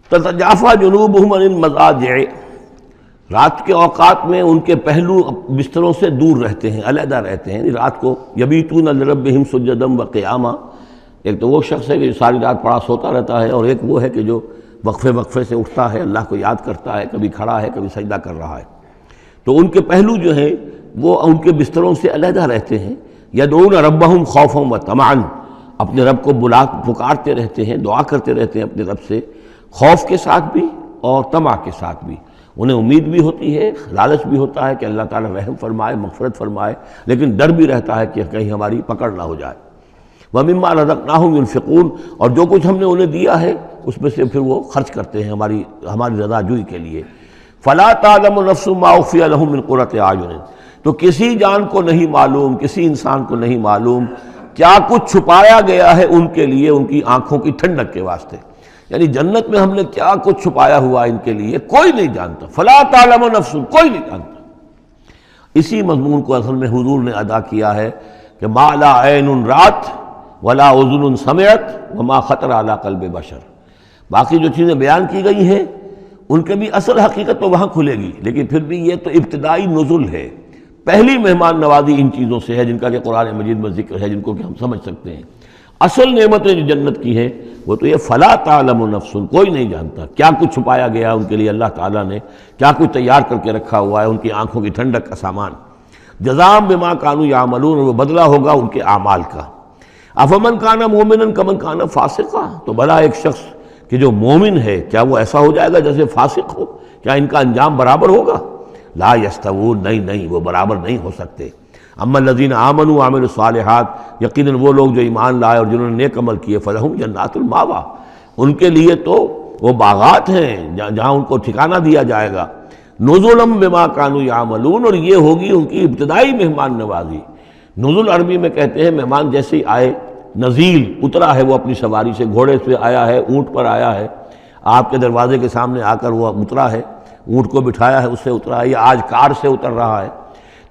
تتجافا جنوبہم عن المضاجع، رات کے اوقات میں ان کے پہلو بستروں سے دور رہتے ہیں، علیحدہ رہتے ہیں، رات کو یبیتون لربہم سجدا وقیاما۔ ایک تو وہ شخص ہے کہ جو ساری رات پڑا سوتا رہتا ہے، اور ایک وہ ہے کہ جو وقفے وقفے سے اٹھتا ہے، اللہ کو یاد کرتا ہے، کبھی کھڑا ہے کبھی سجدہ کر رہا ہے۔ تو ان کے پہلو جو ہیں وہ ان کے بستروں سے علیحدہ رہتے ہیں۔ یدعون ربہم خوفا وطمعا، اپنے رب کو پکارتے رہتے ہیں، دعا کرتے رہتے ہیں اپنے رب سے، خوف کے ساتھ بھی اور طمع کے ساتھ بھی۔ انہیں امید بھی ہوتی ہے، لالچ بھی ہوتا ہے کہ اللہ تعالیٰ رحم فرمائے، مغفرت فرمائے، لیکن ڈر بھی رہتا ہے کہ کہیں ہماری پکڑ نہ ہو جائے۔ وَمِمَّا رَزَقْنَاهُمْ يُنْفِقُونَ، اور جو کچھ ہم نے انہیں دیا ہے اس میں سے پھر وہ خرچ کرتے ہیں ہماری رضا جوئی کے لیے۔ فَلَا تَعْلَمُ نَفْسٌ مَّا أُخْفِيَ لَهُم مِّن قُرَّةِ أَعْيُنٍ، تو کسی جان کو نہیں معلوم، کسی انسان کو نہیں معلوم کیا کچھ چھپایا گیا ہے ان کے لیے ان کی آنکھوں کی ٹھنڈک کے واسطے۔ یعنی جنت میں ہم نے کیا کچھ چھپایا ہوا ان کے لیے کوئی نہیں جانتا۔ فلا تعلم نفس، کوئی نہیں جانتا۔ اسی مضمون کو اصل میں حضور نے ادا کیا ہے کہ ما لا عین رات ولا اذن سمعت وما خطر علی قلب بشر۔ باقی جو چیزیں بیان کی گئی ہیں ان کے بھی اصل حقیقت تو وہاں کھلے گی، لیکن پھر بھی یہ تو ابتدائی نزل ہے، پہلی مہمان نوازی ان چیزوں سے ہے جن کا کہ قرآن مجید میں ذکر ہے، جن کو کہ ہم سمجھ سکتے ہیں۔ اصل نعمتیں جو جنت کی ہیں وہ تو یہ فلا تعلم نفس، کوئی نہیں جانتا کیا کچھ چھپایا گیا ان کے لیے، اللہ تعالیٰ نے کیا کچھ تیار کر کے رکھا ہوا ہے ان کی آنکھوں کی ٹھنڈک کا سامان۔ جزاء بما کانوا یعملون، اور وہ بدلہ ہوگا ان کے اعمال کا۔ افمن کان مومنا کمن کان فاسقا، تو بھلا ایک شخص کہ جو مومن ہے کیا وہ ایسا ہو جائے گا جیسے فاسق ہو؟ کیا ان کا انجام برابر ہوگا؟ لا یستوون، نہیں وہ برابر نہیں ہو سکتے۔ اما الذین آمنوا وعملوا الصالحات، یقیناً وہ لوگ جو ایمان لائے اور جنہوں نے نیک عمل کیے، فلہم جنات الماوا، ان کے لیے تو وہ باغات ہیں جہاں ان کو ٹھکانہ دیا جائے گا۔ نزلا بما کانوا یعملون، اور یہ ہوگی ان کی ابتدائی مہمان نوازی۔ نزل عربی میں کہتے ہیں مہمان جیسے ہی آئے، نزیل اترا ہے وہ اپنی سواری سے، گھوڑے سے آیا ہے، اونٹ پر آیا ہے، آپ کے دروازے کے سامنے آ کر وہ اترا ہے، اونٹ کو بٹھایا ہے اس سے اترا ہے، یا آج کار سے اتر رہا ہے۔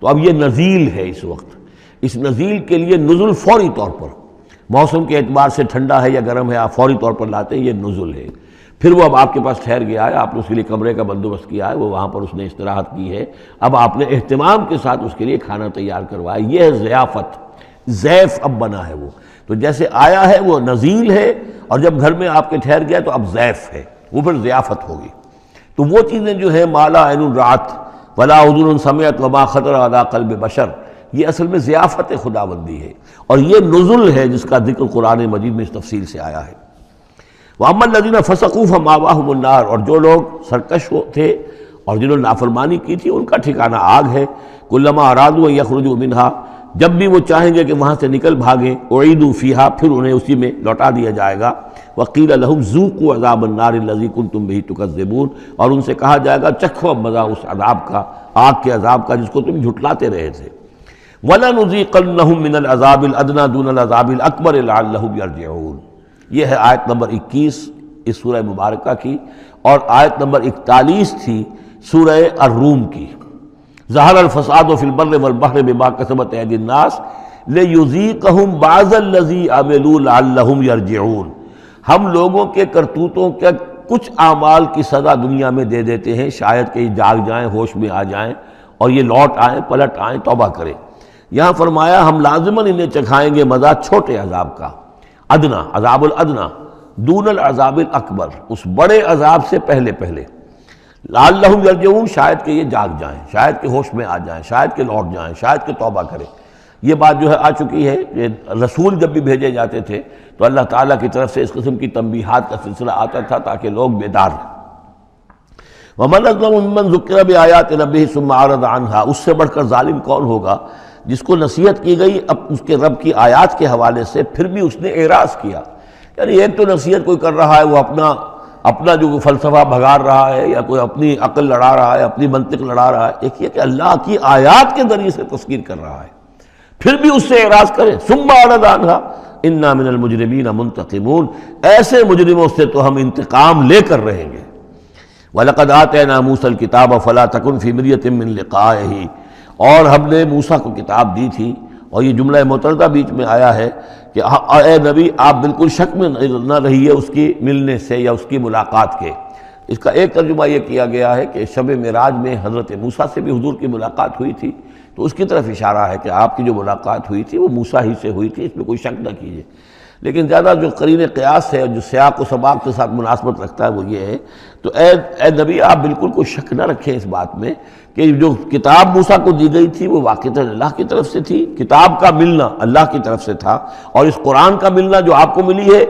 تو اب یہ نزیل ہے اس وقت، اس نزیل کے لیے نزل فوری طور پر، موسم کے اعتبار سے ٹھنڈا ہے یا گرم ہے، آپ فوری طور پر لاتے ہیں، یہ نزل ہے۔ پھر وہ اب آپ کے پاس ٹھہر گیا ہے، آپ نے اس کے لیے کمرے کا بندوبست کیا ہے، وہ وہاں پر اس نے استراحت کی ہے، اب آپ نے اہتمام کے ساتھ اس کے لیے کھانا تیار کروایا، یہ ہے ضیافت، ضیف اب بنا ہے وہ۔ تو جیسے آیا ہے وہ نزیل ہے، اور جب گھر میں آپ کے ٹھہر گیا تو اب ضیف ہے، وہ پھر ضیافت ہوگی۔ تو وہ چیزیں جو ہیں ما لا عین رات ولا اذن سمعت وما خطر علی قلب بشر، یہ اصل میں ضیافت خداوندی ہے، اور یہ نزل ہے جس کا ذکر قرآن مجید میں اس تفصیل سے آیا ہے۔ وَأَمَّا الَّذِينَ فَسَقُوا فَمَأْوَاهُمُ النَّارُ، اور جو لوگ سرکش تھے اور جنہوں نے نافرمانی کی تھی ان کا ٹھکانہ آگ ہے۔ كُلَّمَا أَرَادُوا أَن يَخْرُجُوا مِنْهَا، جب بھی وہ چاہیں گے کہ وہاں سے نکل بھاگیں، اُعِیدُوا فِيهَا، پھر انہیں اسی میں لوٹا دیا جائے گا۔ وَقِيلَ لَهُمْ ذُوقُوا عَذَابَ النَّارِ الَّذِي كُنتُم بِهِ تُكَذِّبُونَ، اور ان سے کہا جائے گا چکھو اب مزہ اس عذاب کا، آگ کے عذاب کا جس کو تم جھٹلاتے رہے تھے۔ وَلَنُذِيقَنَّهُم مِّنَ الْعَذَابِ الْأَدْنَىٰ دُونَ الْعَذَابِ الْأَكْبَرِ لَعَلَّهُمْ يَرْجِعُونَ۔ یہ ہے آیت نمبر 21 اس سورہ مبارکہ کی، اور آیت نمبر 41 تھی سورہ الروم کی۔ ظہر الفساد فی البر والبحر بما کسبت ایدی الناس لیذیقہم بعض الذی عملوا لعلہم یرجعون۔ ہم لوگوں کے کرتوتوں کے کچھ اعمال کی سزا دنیا میں دے دیتے ہیں، شاید کہ یہ جاگ جائیں، ہوش میں آ جائیں اور یہ لوٹ آئیں، پلٹ آئیں، توبہ کریں۔ یہاں فرمایا ہم لازماً انہیں چکھائیں گے مزہ چھوٹے عذاب کا، ادنا، عذاب الادنا، دون العذاب الاکبر، اس بڑے عذاب سے پہلے لعلہم یرجعون، شاید کہ یہ جاگ جائیں، شاید کہ ہوش میں آ جائیں، شاید کہ لوٹ جائیں، شاید کہ توبہ کریں۔ یہ بات جو ہے آ چکی ہے کہ رسول جب بھی بھیجے جاتے تھے تو اللہ تعالیٰ کی طرف سے اس قسم کی تنبیہات کا سلسلہ آتا تھا تاکہ لوگ بیدار رہیں۔ وَمَنْ أَظْلَمُ مِمَّنْ ذُكِّرَ بِآيَاتِ رَبِّهِ ثُمَّ أَعْرَضَ عَنْهَا، اس سے بڑھ کر ظالم کون ہوگا جس کو نصیحت کی گئی اب اس کے رب کی آیات کے حوالے سے پھر بھی اس نے اعراض کیا۔ یعنی ایک تو نصیحت کوئی کر رہا ہے، وہ اپنا جو فلسفہ بھگار رہا ہے، یا کوئی اپنی عقل لڑا رہا ہے، اپنی منطق لڑا رہا ہے، ایک یہ کہ اللہ کی آیات کے ذریعے سے تذکیر کر رہا ہے، پھر بھی اس سے اعراض کرے۔ ثم اعرض عنہا انا من المجرمین منتقمون، ایسے مجرموں سے تو ہم انتقام لے کر رہیں گے۔ وَلَقَدْ آتَيْنَا مُوسَى الْكِتَابَ فَلَا تَكُنْ فِي مِرْيَةٍ مِّن لِقَائِهِ، اور ہم نے موسیٰ کو کتاب دی تھی، اور یہ جملہ متردہ بیچ میں آیا ہے کہ اے نبی آپ بالکل شک میں نہ رہیے اس کی ملنے سے یا اس کی ملاقات کے۔ اس کا ایک ترجمہ یہ کیا گیا ہے کہ شب معراج میں حضرت موسیٰ سے بھی حضور کی ملاقات ہوئی تھی، تو اس کی طرف اشارہ ہے کہ آپ کی جو ملاقات ہوئی تھی وہ موسیٰ ہی سے ہوئی تھی، اس میں کوئی شک نہ کیجیے۔ لیکن زیادہ جو قرین قیاس ہے، جو سیاق و سباق کے ساتھ مناسبت رکھتا ہے، وہ یہ ہے، تو اے نبی آپ بالکل کوئی شک نہ رکھیں اس بات میں کہ جو کتاب موسیٰ کو دی گئی تھی وہ واقعتاً اللہ کی طرف سے تھی، کتاب کا ملنا اللہ کی طرف سے تھا، اور اس قرآن کا ملنا جو آپ کو ملی ہے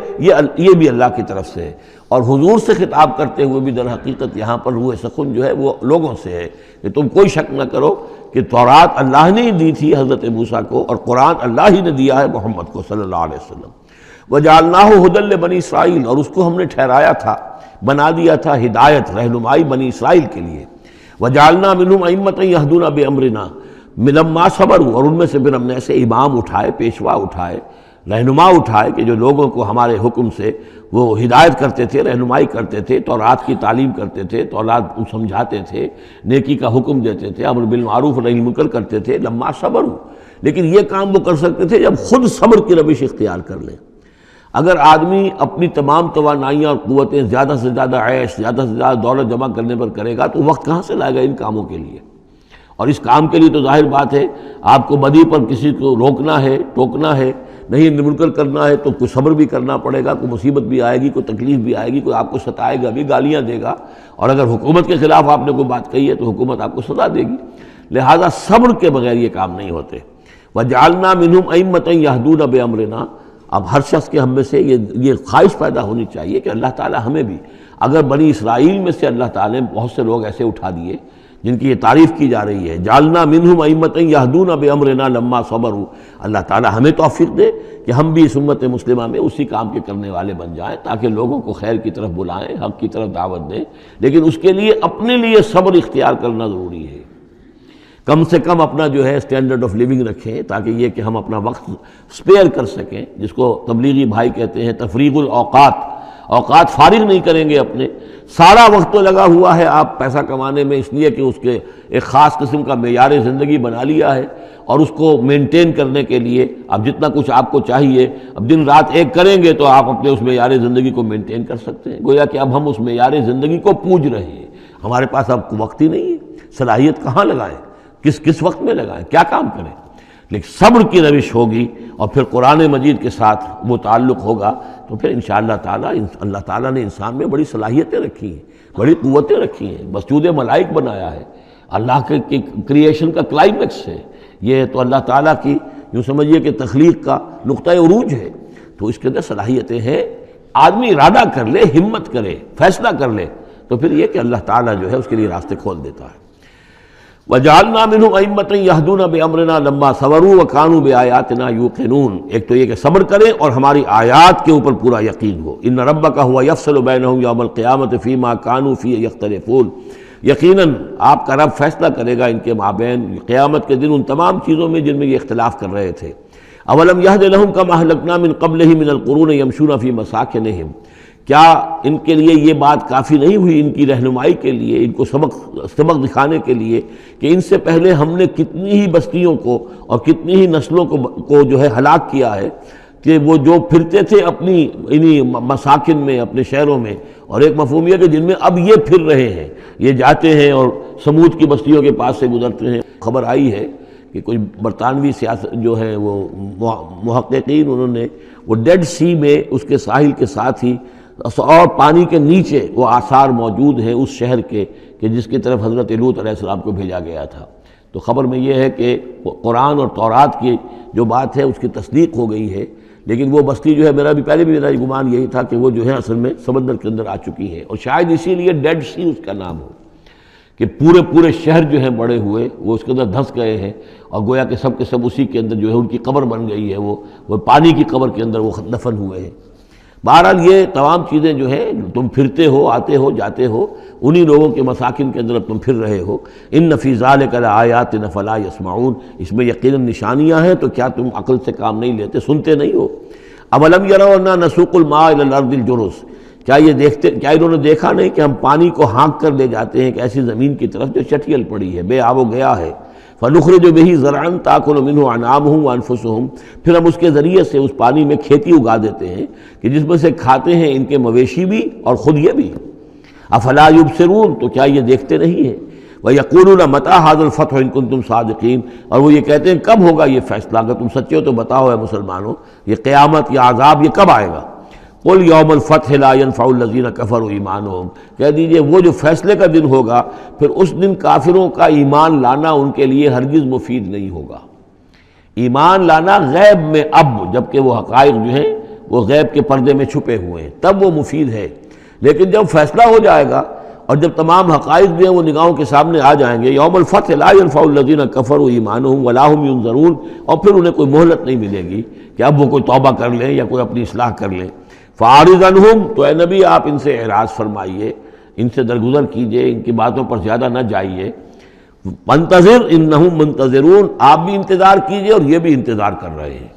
یہ بھی اللہ کی طرف سے ہے۔ اور حضور سے خطاب کرتے ہوئے بھی در حقیقت یہاں پر روح سخن جو ہے وہ لوگوں سے ہے کہ تم کوئی شک نہ کرو کہ تورات اللہ نے ہی دی تھی حضرت موسیٰ کو، اور قرآن اللہ ہی نے دیا ہے محمد کو صلی اللہ علیہ وسلم۔ وَجَعَلْنَاهُ هُدًى لِبَنِي اسرائیل، اور اس کو ہم نے ٹھہرایا تھا، بنا دیا تھا ہدایت، رہنمائی بنی اسرائیل کے لیے۔ وَجَعَلْنَا مِنْهُمْ أَئِمَّةً يَهْدُونَ بِأَمْرِنَا لَمَّا صَبَرُوا، اور ان میں سے پھر ہم نے ایسے امام اٹھائے، پیشوا اٹھائے، رہنما اٹھائے کہ جو لوگوں کو ہمارے حکم سے وہ ہدایت کرتے تھے، رہنمائی کرتے تھے، تورات کی تعلیم کرتے تھے، تورات سمجھاتے تھے، نیکی کا حکم دیتے تھے، امر بالمعروف و نہی عن المنکر کرتے تھے، لما صبروا۔ لیکن یہ کام وہ کر سکتے تھے جب خود صبر کی روش اختیار کر لیں۔ اگر آدمی اپنی تمام توانائیاں اور قوتیں زیادہ سے زیادہ عیش، زیادہ سے زیادہ دولت جمع کرنے پر کرے گا تو وقت کہاں سے لائے گا ان کاموں کے لیے؟ اور اس کام کے لیے تو ظاہر بات ہے آپ کو بدی پر کسی کو روکنا ہے، ٹوکنا ہے، نہیں منکر کرنا ہے تو کوئی صبر بھی کرنا پڑے گا، کوئی مصیبت بھی آئے گی، کوئی تکلیف بھی آئے گی، کوئی آپ کو ستائے گا بھی، گالیاں دے گا، اور اگر حکومت کے خلاف آپ نے کوئی بات کہی ہے تو حکومت آپ کو سزا دے گی۔ لہذا صبر کے بغیر یہ کام نہیں ہوتے۔ وَجَعَلْنَا مِنْهُمْ أَئِمَّةً يَهْدُونَ بِأَمْرِنَا، اب ہر شخص کے ہم میں سے یہ خواہش پیدا ہونی چاہیے کہ اللہ تعالی ہمیں بھی، اگر بنی اسرائیل میں سے اللہ تعالی نے بہت سے لوگ ایسے اٹھا دیے جن کی یہ تعریف کی جا رہی ہے، جعلنا منہم ائمۃ یہدون بامرنا لما صبروا، اللہ تعالی ہمیں توفیق دے کہ ہم بھی اس امت مسلمہ میں اسی کام کے کرنے والے بن جائیں، تاکہ لوگوں کو خیر کی طرف بلائیں، حق کی طرف دعوت دیں، لیکن اس کے لیے اپنے لیے صبر اختیار کرنا ضروری ہے۔ کم سے کم اپنا جو ہے اسٹینڈرڈ آف لیونگ رکھیں، تاکہ یہ کہ ہم اپنا وقت سپیئر کر سکیں، جس کو تبلیغی بھائی کہتے ہیں تفریغ الاوقات، اوقات فارغ نہیں کریں گے اپنے، سارا وقت تو لگا ہوا ہے آپ پیسہ کمانے میں، اس لیے کہ اس کے ایک خاص قسم کا معیار زندگی بنا لیا ہے، اور اس کو مینٹین کرنے کے لیے اب جتنا کچھ آپ کو چاہیے اب دن رات ایک کریں گے تو آپ اپنے اس معیار زندگی کو مینٹین کر سکتے ہیں۔ گویا کہ اب ہم اس معیار زندگی کو پوج رہے ہیں، ہمارے پاس اب وقت ہی نہیں ہے، صلاحیت کہاں لگائیں، کس وقت میں لگائیں، کیا کام کریں۔ لیکن صبر کی روش ہوگی اور پھر قرآن مجید کے ساتھ وہ تعلق ہوگا تو پھر انشاءاللہ تعالی اللہ تعالیٰ نے انسان میں بڑی صلاحیتیں رکھی ہیں، بڑی قوتیں رکھی ہیں، مسجود ملائک بنایا ہے، اللہ کے کریشن کا کلائمیکس ہے یہ، تو اللہ تعالیٰ کی یوں سمجھیے کہ تخلیق کا نقطہ عروج ہے، تو اس کے اندر صلاحیتیں ہیں۔ آدمی ارادہ کر لے، ہمت کرے، فیصلہ کر لے تو پھر یہ کہ اللہ تعالیٰ جو ہے اس کے لیے راستے کھول دیتا ہے۔ وَجَعَلْنَا مِنْهُمْ أَئِمَّةً يَهْدُونَ بِأَمْرِنَا لَمَّا صَبَرُوا وَكَانُوا بِآيَاتِنَا يُوقِنُونَ، ایک تو یہ کہ صبر کریں اور ہماری آیات کے اوپر پورا یقین ہو۔ إِنَّ رَبَّكَ هُوَ يَفْصِلُ بَيْنَهُمْ يَوْمَ الْقِيَامَةِ فِيمَا كَانُوا فِيهِ يَخْتَلِفُونَ، یقیناً آپ کا رب فیصلہ کرے گا ان کے مابین قیامت کے دن ان تمام چیزوں میں جن میں یہ اختلاف کر رہے تھے۔ أَوَلَمْ يَهْدِ لَهُمْ كَمَا أَهْلَكْنَا مِنْ قَبْلِهِمْ مِنَ الْقُرُونِ يَمْشُونَ فِي مَسَاكِنِهِمْ، کیا ان کے لیے یہ بات کافی نہیں ہوئی، ان کی رہنمائی کے لیے، ان کو سبق دکھانے کے لیے کہ ان سے پہلے ہم نے کتنی ہی بستیوں کو اور کتنی ہی نسلوں کو جو ہے ہلاک کیا ہے، کہ وہ جو پھرتے تھے اپنی انہی مساکن میں، اپنے شہروں میں، اور ایک مفہوم یہ کہ جن میں اب یہ پھر رہے ہیں، یہ جاتے ہیں اور سمود کی بستیوں کے پاس سے گزرتے ہیں۔ خبر آئی ہے کہ کوئی برطانوی سیاست جو ہے وہ محققین، انہوں نے وہ ڈیڈ سی میں اس کے ساحل کے ساتھ ہی اور پانی کے نیچے وہ آثار موجود ہیں اس شہر کے کہ جس کی طرف حضرت لوط علیہ السلام کو بھیجا گیا تھا۔ تو خبر میں یہ ہے کہ قرآن اور تورات کی جو بات ہے اس کی تصدیق ہو گئی ہے، لیکن وہ بستی جو ہے میرا گمان یہی تھا کہ وہ جو ہے اصل میں سمندر کے اندر آ چکی ہے، اور شاید اسی لیے ڈیڈ سی اس کا نام ہو کہ پورے شہر جو ہیں بڑے ہوئے وہ اس کے اندر دھنس گئے ہیں، اور گویا کہ سب کے سب اسی کے اندر جو ہے ان کی قبر بن گئی ہے، وہ پانی کی قبر کے اندر وہ دفن ہوئے ہیں۔ بہرحال یہ تمام چیزیں جو ہیں تم پھرتے ہو، آتے ہو، جاتے ہو، انہی لوگوں کے مساکن کے اندر اب تم پھر رہے ہو۔ ان فی ذلک لآیات فلا یسمعون، اس میں یقیناً نشانیاں ہیں، تو کیا تم عقل سے کام نہیں لیتے، سنتے نہیں ہو؟ اولم یروا انا نسوق الماء الی الارض الجرز، کیا انہوں نے دیکھا نہیں کہ ہم پانی کو ہانک کر لے جاتے ہیں ایک ایسی زمین کی طرف جو چٹیل پڑی ہے، بے آب و گیا ہے، فنخرج به زرعا تاکل منه انعامهم وانفسهم، پھر ہم اس کے ذریعے سے اس پانی میں کھیتی اگا دیتے ہیں کہ جس میں سے کھاتے ہیں ان کے مویشی بھی اور خود یہ بھی۔ افلا یبصرون، تو کیا یہ دیکھتے نہیں ہیں؟ وَيَقُولُونَ مَتَىٰ هَٰذَا الْفَتْحُ إِن كُنتُمْ صَادِقِينَ، اور وہ یہ کہتے ہیں کب ہوگا یہ فیصلہ، اگر تم سچے ہو تو بتاؤ اے مسلمانوں، یہ قیامت یا عذاب یہ کب آئے گا؟ قُلْ يَوْمَ الْفَتْحِ لَا يَنفَعُ الَّذِينَ كَفَرُوا إِيمَانُهُمْ، کہہ دیجئے وہ جو فیصلے کا دن ہوگا پھر اس دن کافروں کا ایمان لانا ان کے لیے ہرگز مفید نہیں ہوگا۔ ایمان لانا غیب میں اب، جبکہ وہ حقائق جو ہیں وہ غیب کے پردے میں چھپے ہوئے ہیں، تب وہ مفید ہے، لیکن جب فیصلہ ہو جائے گا اور جب تمام حقائق جو ہیں وہ نگاہوں کے سامنے آ جائیں گے، یوم الفتح لا ينفع الذین کفروا ایمانہم ولا هم ینظرون، اور پھر انہیں کوئی مہلت نہیں ملے گی کہ اب وہ کوئی توبہ کر لیں یا کوئی اپنی اصلاح کر لیں۔ فاعرض عنہم، تو اے نبی آپ ان سے اعراض فرمائیے، ان سے درگزر کیجئے، ان کی باتوں پر زیادہ نہ جائیے۔ منتظر انہم منتظرون، آپ بھی انتظار کیجئے اور یہ بھی انتظار کر رہے ہیں۔